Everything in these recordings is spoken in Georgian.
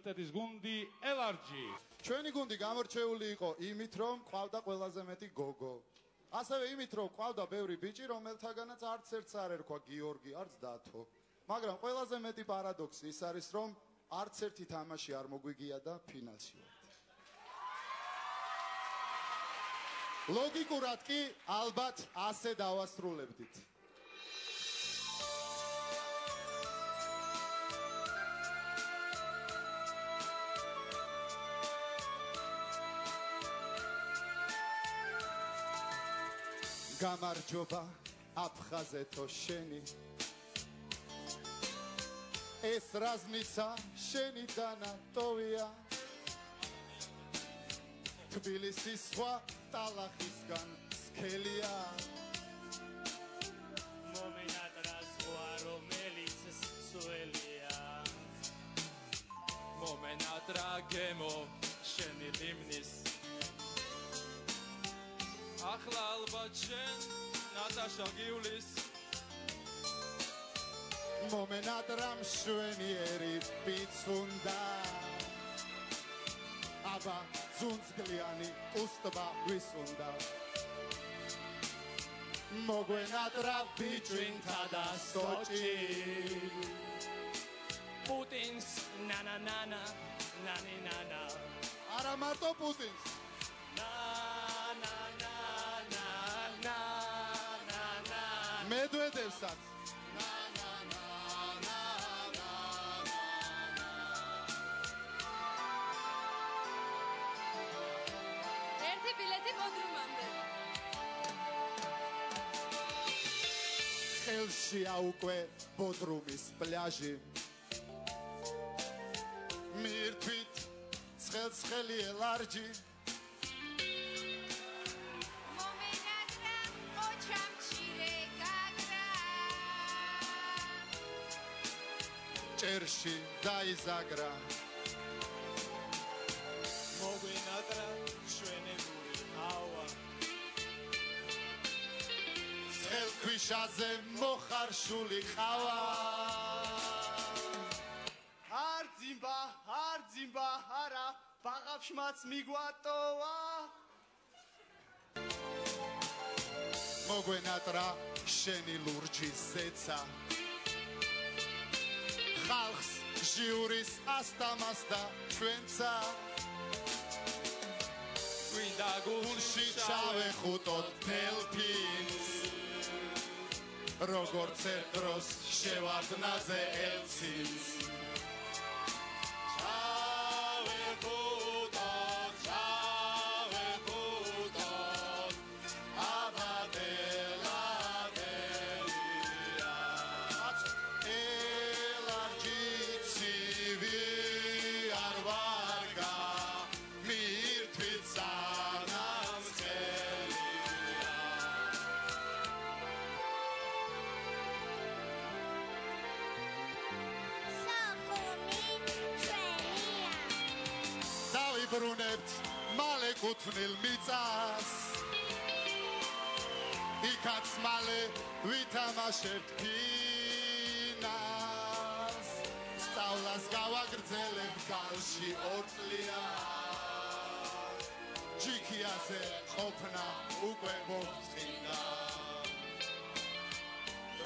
ეს გუნდი ელარჯი. ჩვენი გუნდი გამორჩეული იყო იმით, რომ ყავდა ყველაზე მეტი გოგო. ასევე იმით, რომ ყავდა ბევრი ბიჭი, რომელთაგანაც არც ერთს არ ერქვა გიორგი, არც დათო. მაგრამ ყველაზე მეტი პარადოქსი ის არის, რომ არც ერთი თამაში არ მოგვიგია და ფინალში ვართ. ლოგიკურად კი ალბათ ასე დავასრულებდით. გამარჯობა აფხაზეთო შენი ეს რაზმისა შენი დანატოვია თბილისის სხვა ტალახისგან სქელია მომენატრა სხვა რომელიც სველია მომენატრა გემო შენი ლიმნის ახლა ალბათ შენ ნატაშა გივლის მომენატრა მშვენიერი პიცუნდა აბა ძუნწკლიანი უსტბა ვისუნდა მოგვენატრა ბიჭვინთა და სოჭი პუტინს ნანა ნანა ნანი ნანა არა მარტო პუტინს მედვედევსაც ერთი ბილეთი ბოდრუმამდე ხელშია უკვე ბოდრუმის პლაჟი მირთვით ცხელ-ცხელი ელარჯი ჭერში დაიზაგრა მოგვინატრა ჩვენებული ჰავა ხელქვიშაზე მოხარშული ყავა არ ძიმბა არა ბაღაფშმაც მიგვატოვა მოგვენატრა შენი ლურჯი ზეცა ხალხს ჟიურის ასტამასდა ჩვენცა გვინდა გულში ჩავეხუტოთ დელფინს როგორც ერთ დროს შევარდნაზე ელცინს ბრუნებთ მალე კუთვნილ მიწას იქაც მალე ვითამაშებთ ფინალს სწავლას გავაგრძელებთ გალში 2 წლიან ჯიქიაზე ყოფნა უკვე მოვწყინდა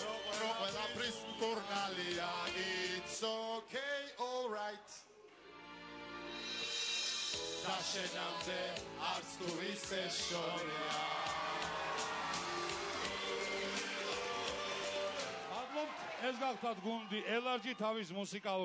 რო ყველაფრის მკურნალია it's okay all right და შენამდე არც თუ ისე შორია მადლობთ ეს გახლავთ გუნდი ელარჯი თავის მუსიკალურ